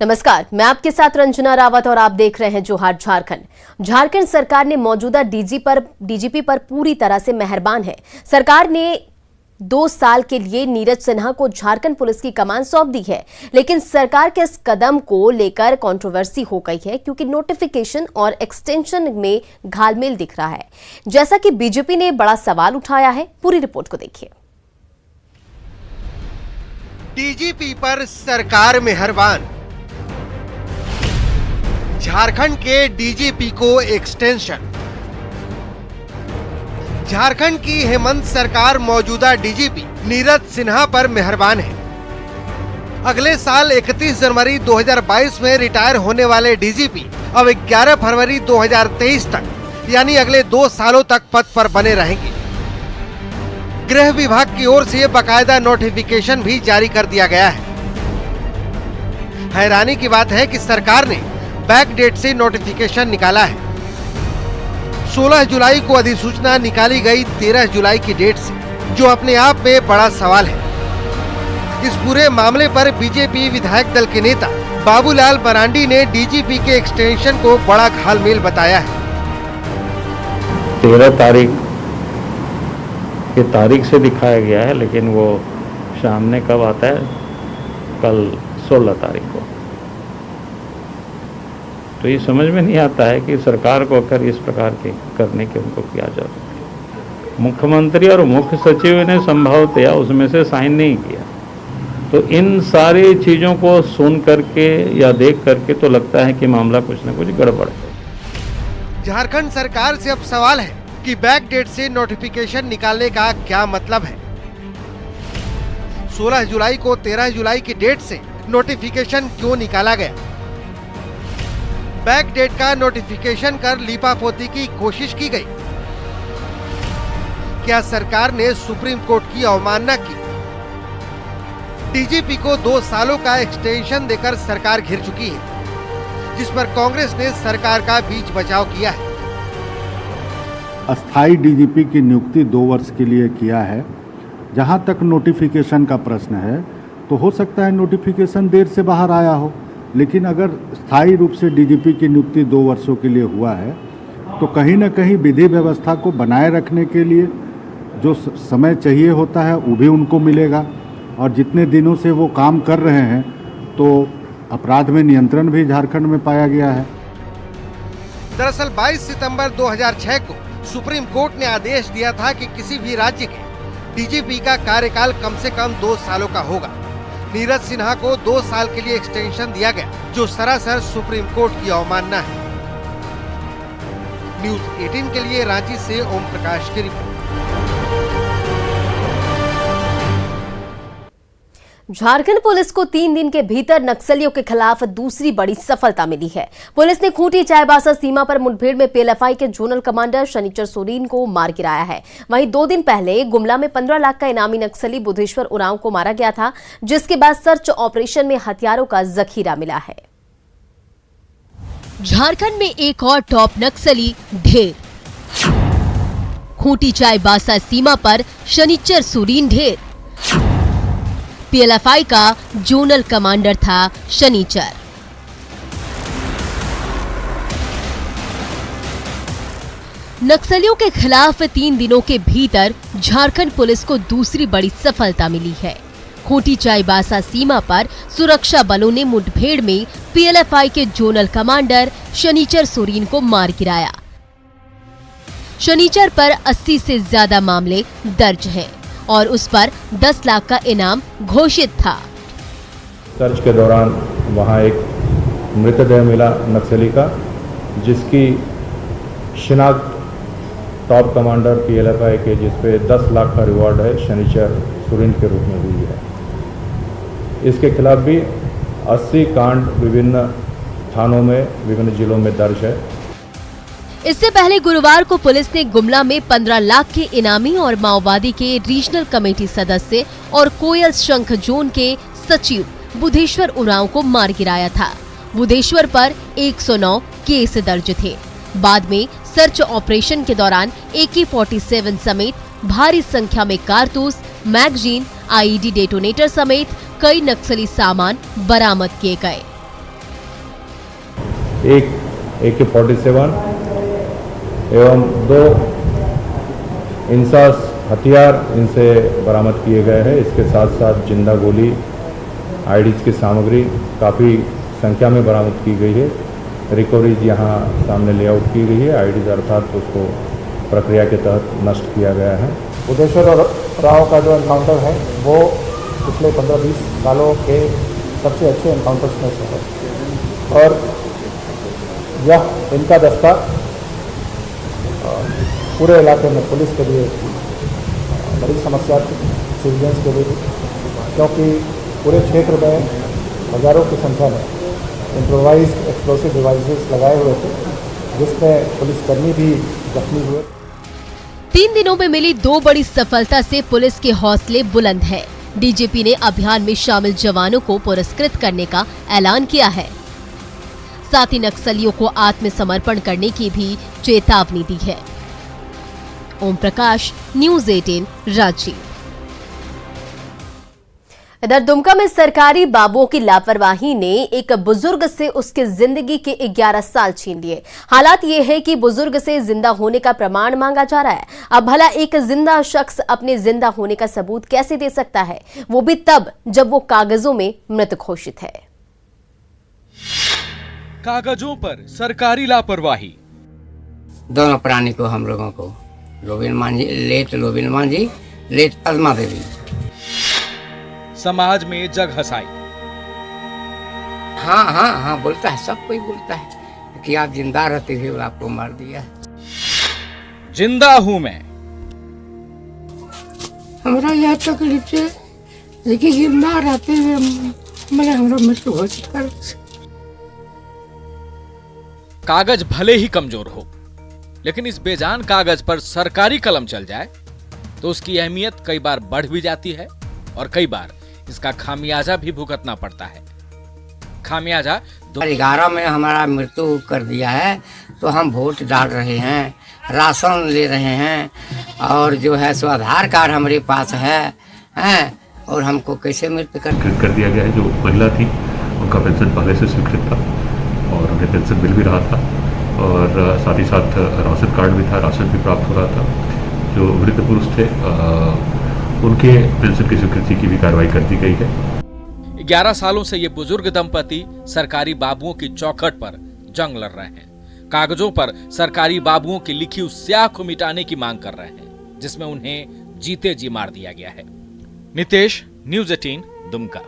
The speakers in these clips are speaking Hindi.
नमस्कार, मैं आपके साथ रंजना रावत और आप देख रहे हैं जोहार झारखंड। झारखंड सरकार ने मौजूदा डीजीपी पर पूरी तरह से मेहरबान है। सरकार ने 2 साल के लिए नीरज सिन्हा को झारखंड पुलिस की कमान सौंप दी है, लेकिन सरकार के इस कदम को लेकर कंट्रोवर्सी हो गई है क्योंकि नोटिफिकेशन और एक्सटेंशन में घालमेल दिख रहा है। जैसा कि बीजेपी ने बड़ा सवाल उठाया है, पूरी रिपोर्ट को देखिए। डीजीपी पर सरकार मेहरबान, झारखंड के डीजीपी को एक्सटेंशन। झारखंड की हेमंत सरकार मौजूदा डीजीपी नीरज सिन्हा पर मेहरबान है। अगले साल 31 जनवरी 2022 में रिटायर होने वाले डीजीपी अब 11 फरवरी 2023 तक यानी अगले 2 सालों तक पद पर बने रहेंगे। गृह विभाग की ओर से बाकायदा नोटिफिकेशन भी जारी कर दिया गया है। हैरानी की बात है कि सरकार ने बैक डेट से नोटिफिकेशन निकाला है। 16 जुलाई को अधिसूचना निकाली गई 13 जुलाई की डेट से, जो अपने आप में बड़ा सवाल है। इस पूरे मामले पर बीजेपी विधायक दल के नेता बाबूलाल मरांडी ने डीजीपी के एक्सटेंशन को बड़ा घालमेल बताया है। 13 तारीख की तारीख से दिखाया गया है, लेकिन वो सामने कब आता है? कल 16 तारीख को। तो ये समझ में नहीं आता है कि सरकार को अगर इस प्रकार के करने के उनको किया जा सकता। मुख्यमंत्री और मुख्य सचिव ने संभवतया उसमें से साइन नहीं किया। तो इन सारी चीज़ों को सुन करके या देख करके तो लगता है कि मामला कुछ न कुछ गड़बड़ है। झारखंड सरकार से अब सवाल है कि बैक डेट से नोटिफिकेशन निकालने का क्या मतलब है। 16 जुलाई को 13 जुलाई की डेट से नोटिफिकेशन क्यों निकाला गया? बैक डेट का नोटिफिकेशन कर लीपापोती की कोशिश की गई। क्या सरकार ने सुप्रीम कोर्ट की अवमानना की? डीजीपी को 2 सालों का एक्सटेंशन देकर सरकार घिर चुकी है, जिस पर कांग्रेस ने सरकार का बीच बचाव किया है। अस्थाई डीजीपी की नियुक्ति 2 वर्ष के लिए किया है। जहां तक नोटिफिकेशन का प्रश्न है, तो हो सकता है नोटिफिकेशन देर से बाहर आया हो, लेकिन अगर स्थायी रूप से डीजीपी की नियुक्ति 2 वर्षों के लिए हुआ है, तो कहीं न कहीं विधि व्यवस्था को बनाए रखने के लिए जो समय चाहिए होता है वो भी उनको मिलेगा। और जितने दिनों से वो काम कर रहे हैं, तो अपराध में नियंत्रण भी झारखंड में पाया गया है। दरअसल 22 सितंबर 2006 को सुप्रीम कोर्ट ने आदेश दिया था कि किसी भी राज्य के डीजीपी का कार्यकाल कम से कम 2 सालों का होगा। नीरज सिन्हा को 2 साल के लिए एक्सटेंशन दिया गया, जो सरासर सुप्रीम कोर्ट की अवमानना है। न्यूज़ 18 के लिए रांची से ओम प्रकाश की रिपोर्ट। झारखंड पुलिस को 3 दिन के भीतर नक्सलियों के खिलाफ दूसरी बड़ी सफलता मिली है। पुलिस ने खूंटी चाईबासा सीमा पर मुठभेड़ में पीएलएफआई के जोनल कमांडर शनिचर सोरेन को मार गिराया है। वहीं 2 दिन पहले गुमला में 15 लाख का इनामी नक्सली बुधेश्वर उरांव को मारा गया था, जिसके बाद सर्च ऑपरेशन में हथियारों का जखीरा मिला है। झारखंड में एक और टॉप नक्सली ढेर। खूंटी चाईबासा सीमा पर शनिचर सोरेन ढेर। पीएलएफआई का जोनल कमांडर था शनिचर। नक्सलियों के खिलाफ 3 दिनों के भीतर झारखंड पुलिस को दूसरी बड़ी सफलता मिली है। खूंटी चाईबासा सीमा पर सुरक्षा बलों ने मुठभेड़ में पीएलएफआई के जोनल कमांडर शनिचर सोरेन को मार गिराया। शनिचर पर 80 से ज्यादा मामले दर्ज हैं और उस पर 10 लाख का इनाम घोषित था। सर्च के दौरान वहां एक मृतदेह मिला नक्सली का, जिसकी शिनाख्त टॉप कमांडर पीएलएफआई के, जिसपे 10 लाख का रिवॉर्ड है, शनिचर सोरेन के रूप में हुई है। इसके खिलाफ भी 80 कांड विभिन्न थानों में, विभिन्न जिलों में दर्ज है। इससे पहले गुरुवार को पुलिस ने गुमला में 15 लाख के इनामी और माओवादी के रीजनल कमेटी सदस्य और कोयल शंख जोन के सचिव बुधेश्वर उरांव को मार गिराया था। बुधेश्वर पर 109 केस दर्ज थे। बाद में सर्च ऑपरेशन के दौरान AK-47 समेत भारी संख्या में कारतूस, मैगजीन, आईईडी डेटोनेटर समेत कई नक्सली सामान बरामद किए गए। एक AK-47 एवं 2 इंसास हथियार इनसे बरामद किए गए हैं। इसके साथ साथ जिंदा गोली, आईडीज की सामग्री काफ़ी संख्या में बरामद की गई है। रिकवरीज यहाँ सामने लेआउट की गई है। आईडीज अर्थात उसको प्रक्रिया के तहत नष्ट किया गया है। बुधेश्वर और राव का जो एनकाउंटर है वो पिछले 15-20 सालों के सबसे अच्छे एनकाउंटर्स में से है और यह इनका दस्ता पूरे इलाके में पुलिस के लिए बड़ी समस्या थी, सिविलियंस के लिए भी, क्योंकि पूरे क्षेत्र में हजारों की संख्या में इम्प्रोवाइज्ड एक्सप्लोसिव डिवाइसेस लगाए हुए थे, जिसमें पुलिसकर्मी भी जख्मी हुए। 3 दिनों में मिली 2 बड़ी सफलता से पुलिस के हौसले बुलंद है। डीजीपी ने अभियान में शामिल जवानों को पुरस्कृत करने का ऐलान किया है। साथ ही नक्सलियों को आत्मसमर्पण करने की भी चेतावनी दी है। ओम प्रकाश, न्यूज़ 18, रांची। इधर दुमका में सरकारी बाबुओं की लापरवाही ने एक बुजुर्ग से उसके जिंदगी के 11 साल छीन लिए। हालात ये है कि बुजुर्ग से जिंदा होने का प्रमाण मांगा जा रहा है। अब भला एक जिंदा शख्स अपने जिंदा होने का सबूत कैसे दे सकता है, वो भी तब जब वो कागजों में मृत घोषित है। कागजों पर सरकारी लापरवाही। दोनों प्राणी को, हम लोगों को, लोबिन मांझी, लेट लोबिन मांझी, लेट पद्मा देवी। समाज में जग हंसाई। हाँ हाँ हाँ बोलता है, सब कोई बोलता है कि आप जिंदा रहते हुए आपको मार दिया। जिंदा हूं मैं। हमारा यह तकलीफ है, लेकिन जिंदा रहते हुए मैंने हमारा मृत्यु घोषित कर। कागज भले ही कमजोर हो, लेकिन इस बेजान कागज पर सरकारी कलम चल जाए तो उसकी अहमियत कई बार बढ़ भी जाती है और कई बार इसका खामियाजा भी भुगतना पड़ता है। खामियाजा 2011 में हमारा मृत्यु कर दिया है, तो हम वोट डाल रहे हैं, राशन ले रहे हैं और जो है सो आधार कार्ड हमारे पास है और हमको कैसे मृत्यु कर दिया गया है। जो महिला थी उनका पेंशन पहले से स्वीकृत था और उन्हें पेंशन मिल भी रहा था और साथ ही साथ राशन कार्ड भी था, राशन भी प्राप्त हो रहा था। जो मृत पुरुष थे उनके पेंशन की स्वीकृति की भी कार्रवाई कर दी गई है। 11 सालों से ये बुजुर्ग दंपति सरकारी बाबुओं की चौखट पर जंग लड़ रहे हैं। कागजों पर सरकारी बाबुओं की लिखी उस स्याह को मिटाने की मांग कर रहे हैं, जिसमें उन्हें जीते जी मार दिया गया है। नितेश, न्यूज़ 18, दुमका।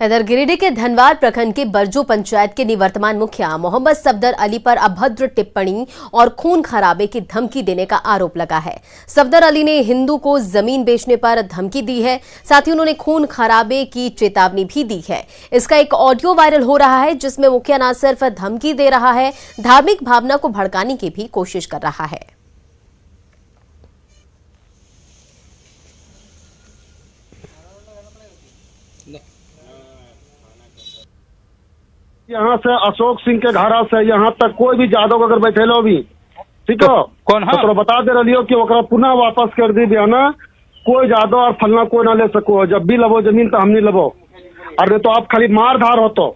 इधर गिरिडीह के धनवार प्रखंड के बरजू पंचायत के निवर्तमान मुखिया मोहम्मद सफदर अली पर अभद्र टिप्पणी और खून खराबे की धमकी देने का आरोप लगा है। सफदर अली ने हिंदू को जमीन बेचने पर धमकी दी है, साथ ही उन्होंने खून खराबे की चेतावनी भी दी है। इसका एक ऑडियो वायरल हो रहा है, जिसमें मुखिया न सिर्फ धमकी दे रहा है, धार्मिक भावना को भड़काने की भी कोशिश कर रहा है। यहाँ से अशोक सिंह के घरा से यहाँ तक कोई भी जादव अगर बैठे लो भी, ठीक है, कौन है? तो बता दे रही हो कि ओकरा पुनः वापस कर दी ना, कोई जादव और फलना कोई ना ले सको। जब भी लबो जमीन तो हम नहीं लबो, अरे तो आप खाली मार धार हो तो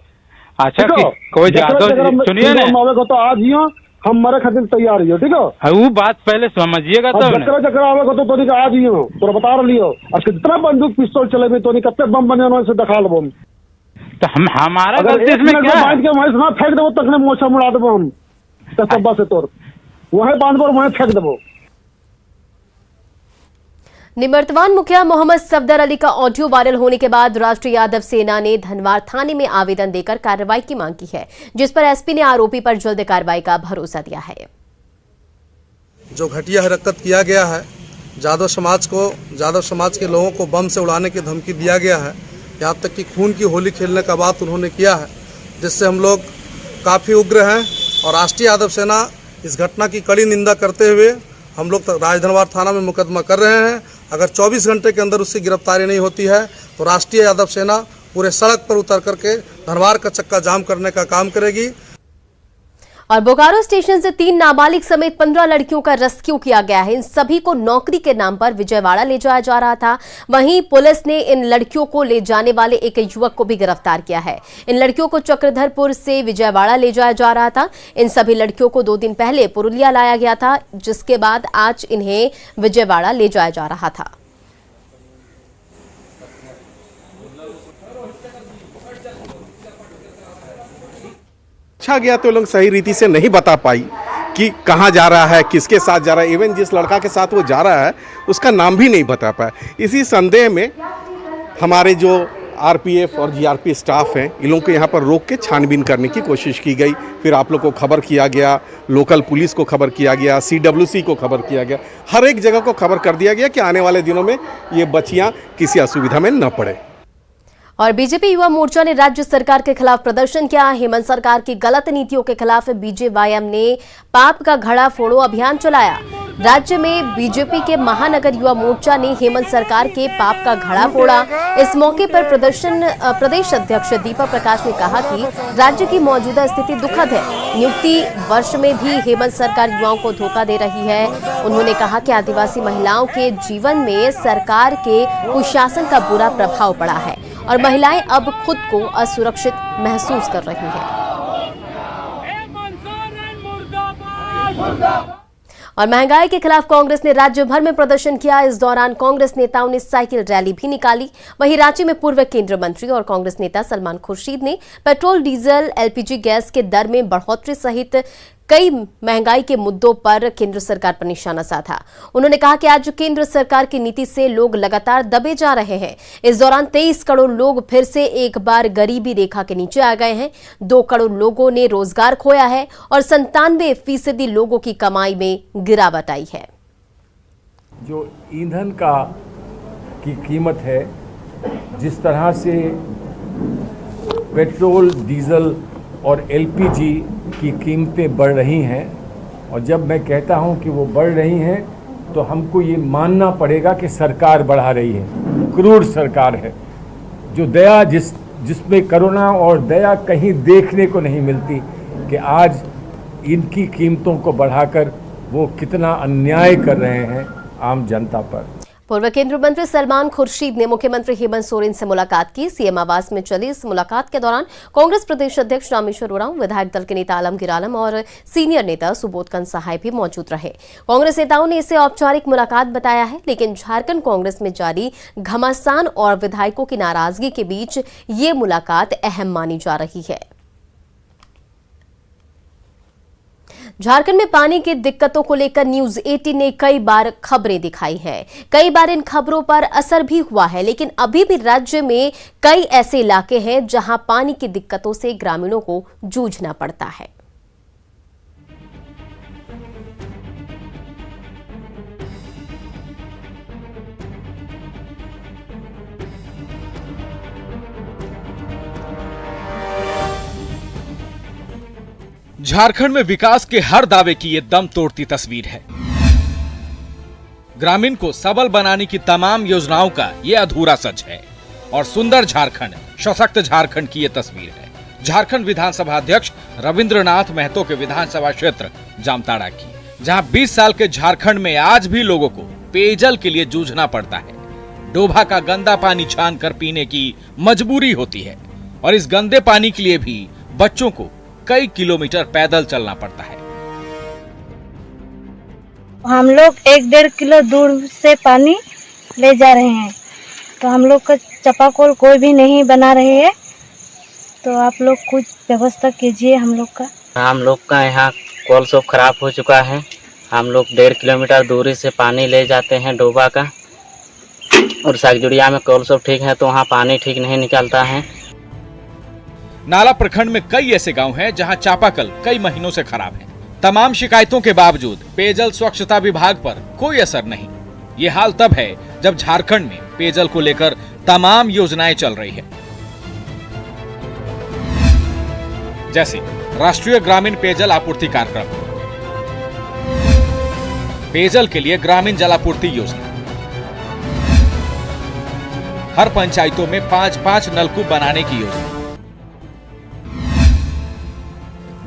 अच्छा कोई जादव सुनिए ना, तो आज ही हम मरे खातिर तैयार ही हो, ठीक है, वो बात पहले समझिएगा तब ना। जकरा आवे तो आज ही हो, तो बता रही हो और कितना बंदूक पिस्तौल चले तो कत्ते बम बने से दिखा लो। तो हम हमारा गलती इसमें क्या है? के वहीं ना फेंक देवो तक मोछा मुड़ा देवो हम तसब्बा से तोड़ वहीं बांध पर वहीं फेंक देवो। निवर्तमान मुखिया मोहम्मद सफदर अली का ऑडियो वायरल होने के बाद राष्ट्रीय यादव सेना ने धनवार थाने में आवेदन देकर कार्रवाई की मांग की है, जिस पर एसपी ने आरोपी पर जल्द कार्रवाई का भरोसा दिया है। जो घटिया हरकत किया गया है, यादव समाज के लोगों को बम से उड़ाने की धमकी दिया गया है, यहाँ तक कि खून की होली खेलने का बात उन्होंने किया है, जिससे हम लोग काफ़ी उग्र हैं और राष्ट्रीय यादव सेना इस घटना की कड़ी निंदा करते हुए हम लोग राजधनवार थाना में मुकदमा कर रहे हैं। अगर 24 घंटे के अंदर उसकी गिरफ्तारी नहीं होती है तो राष्ट्रीय यादव सेना पूरे सड़क पर उतर करके धनवार का चक्का जाम करने का काम करेगी। और बोकारो स्टेशन से 3 नाबालिग समेत 15 लड़कियों का रेस्क्यू किया गया है। इन सभी को नौकरी के नाम पर विजयवाड़ा ले जाया जा रहा था। वहीं पुलिस ने इन लड़कियों को ले जाने वाले एक युवक को भी गिरफ्तार किया है। इन लड़कियों को चक्रधरपुर से विजयवाड़ा ले जाया जा रहा था। इन सभी लड़कियों को 2 दिन पहले पुरुलिया लाया गया था, जिसके बाद आज इन्हें विजयवाड़ा ले जाया जा रहा था। पूछा गया तो लोग सही रीति से नहीं बता पाई कि कहाँ जा रहा है, किसके साथ जा रहा है। इवन जिस लड़का के साथ वो जा रहा है उसका नाम भी नहीं बता पाया। इसी संदेह में हमारे जो आरपीएफ और जीआरपी स्टाफ हैं, इन लोगों को यहाँ पर रोक के छानबीन करने की कोशिश की गई। फिर आप लोग को खबर किया गया, लोकल पुलिस को खबर किया गया, CWC को खबर किया गया, हर एक जगह को खबर कर दिया गया कि आने वाले दिनों में ये बच्चियाँ किसी असुविधा में न पड़े। और बीजेपी युवा मोर्चा ने राज्य सरकार के खिलाफ प्रदर्शन किया। हेमंत सरकार की गलत नीतियों के खिलाफ बीजेवाईएम ने पाप का घड़ा फोड़ो अभियान चलाया। राज्य में बीजेपी के महानगर युवा मोर्चा ने हेमंत सरकार के पाप का घड़ा फोड़ा। इस मौके पर प्रदेश अध्यक्ष दीपक प्रकाश ने कहा कि राज्य की मौजूदा स्थिति दुखद है। नियुक्ति वर्ष में भी हेमंत सरकार युवाओं को धोखा दे रही है। उन्होंने कहा कि आदिवासी महिलाओं के जीवन में सरकार के कुशासन का बुरा प्रभाव पड़ा है और महिलाएं अब खुद को असुरक्षित महसूस कर रही हैं। और महंगाई के खिलाफ कांग्रेस ने राज्य भर में प्रदर्शन किया। इस दौरान कांग्रेस नेताओं ने साइकिल रैली भी निकाली। वहीं रांची में पूर्व केंद्रीय मंत्री और कांग्रेस नेता सलमान खुर्शीद ने पेट्रोल, डीजल, LPG गैस के दर में बढ़ोतरी सहित कई महंगाई के मुद्दों पर केंद्र सरकार पर निशाना साधा। उन्होंने कहा कि आज केंद्र सरकार की नीति से लोग लगातार दबे जा रहे हैं। इस दौरान 23 करोड़ लोग फिर से एक बार गरीबी रेखा के नीचे आ गए हैं। 2 करोड़ लोगों ने रोजगार खोया है और 97% लोगों की कमाई में गिरावट आई है। जो ईंधन की कीमत है, जिस तरह से पेट्रोल, डीजल और LPG की कीमतें बढ़ रही हैं, और जब मैं कहता हूं कि वो बढ़ रही हैं तो हमको ये मानना पड़ेगा कि सरकार बढ़ा रही है। क्रूर सरकार है, जो दया जिसमें करुणा और दया कहीं देखने को नहीं मिलती, कि आज इनकी कीमतों को बढ़ाकर वो कितना अन्याय कर रहे हैं आम जनता पर। पूर्व केंद्रीय मंत्री सलमान खुर्शीद ने मुख्यमंत्री हेमंत सोरेन से मुलाकात की। सीएम आवास में चली इस मुलाकात के दौरान कांग्रेस प्रदेश अध्यक्ष रामेश्वर उरांव, विधायक दल के नेता आलमगीर आलम और सीनियर नेता सुबोधकांत सहाय भी मौजूद रहे। कांग्रेस नेताओं ने इसे औपचारिक मुलाकात बताया है, लेकिन झारखंड कांग्रेस में जारी घमासान और विधायकों की नाराजगी के बीच ये मुलाकात अहम मानी जा रही है। झारखंड में पानी की दिक्कतों को लेकर न्यूज 18 ने कई बार खबरें दिखाई हैं। कई बार इन खबरों पर असर भी हुआ है, लेकिन अभी भी राज्य में कई ऐसे इलाके हैं जहां पानी की दिक्कतों से ग्रामीणों को जूझना पड़ता है। झारखंड में विकास के हर दावे की ये दम तोड़ती तस्वीर है। ग्रामीण को सबल बनाने की तमाम योजनाओं का ये अधूरा सच है और सुंदर झारखंड, सशक्त झारखंड की ये तस्वीर है। झारखंड विधानसभा अध्यक्ष रविंद्रनाथ महतो के विधानसभा क्षेत्र जामताड़ा की, जहां 20 साल के झारखंड में आज भी लोगों को पेयजल के लिए जूझना पड़ता है। डोभा का गंदा पानी छान कर पीने की मजबूरी होती है और इस गंदे पानी के लिए भी बच्चों को कई किलोमीटर पैदल चलना पड़ता है। हम लोग 1-1.5 किलो दूर से पानी ले जा रहे हैं, तो हम लोग का चापाकल कोई भी नहीं बना रहे हैं, तो आप लोग कुछ व्यवस्था कीजिए हम लोग का। हम लोग का यहाँ कॉल सब खराब हो चुका है। हम लोग 1.5 किलोमीटर दूरी से पानी ले जाते हैं डोबा का, और सागजुड़िया में कॉल सब ठीक है तो वहाँ पानी ठीक नहीं निकलता है। नाला प्रखंड में कई ऐसे गांव हैं जहां चापाकल कई महीनों से खराब है। तमाम शिकायतों के बावजूद पेयजल स्वच्छता विभाग पर कोई असर नहीं। ये हाल तब है जब झारखंड में पेयजल को लेकर तमाम योजनाएं चल रही है, जैसे राष्ट्रीय ग्रामीण पेयजल आपूर्ति कार्यक्रम, पेयजल के लिए ग्रामीण जलापूर्ति योजना, हर पंचायतों में 5-5 नलकूप बनाने की योजना,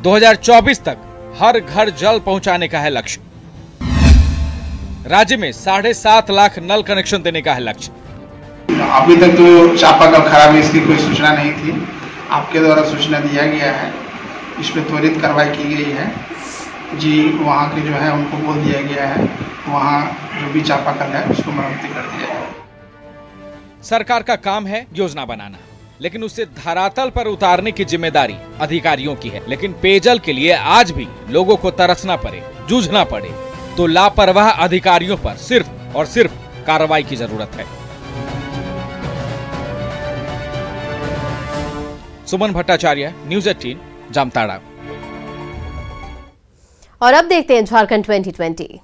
2024 तक हर घर जल पहुंचाने का है लक्ष्य। राज्य में 7.5 लाख नल कनेक्शन देने का है लक्ष्य। अभी तक तो चापाकल खराब है, इसकी कोई सूचना नहीं थी। आपके द्वारा सूचना दिया गया है, इस पर त्वरित कार्रवाई की गई है जी। वहाँ के जो है उनको बोल दिया गया है, वहाँ जो भी चापाकल है उसको मरम्मती कर दिया जाए। सरकार का काम है योजना बनाना, लेकिन उसे धरातल पर उतारने की जिम्मेदारी अधिकारियों की है। लेकिन पेयजल के लिए आज भी लोगों को तरसना पड़े, जूझना पड़े, तो लापरवाह अधिकारियों पर सिर्फ और सिर्फ कार्रवाई की जरूरत है। सुमन भट्टाचार्य, न्यूज़ 18, जामताड़ा। और अब देखते हैं झारखंड 2020।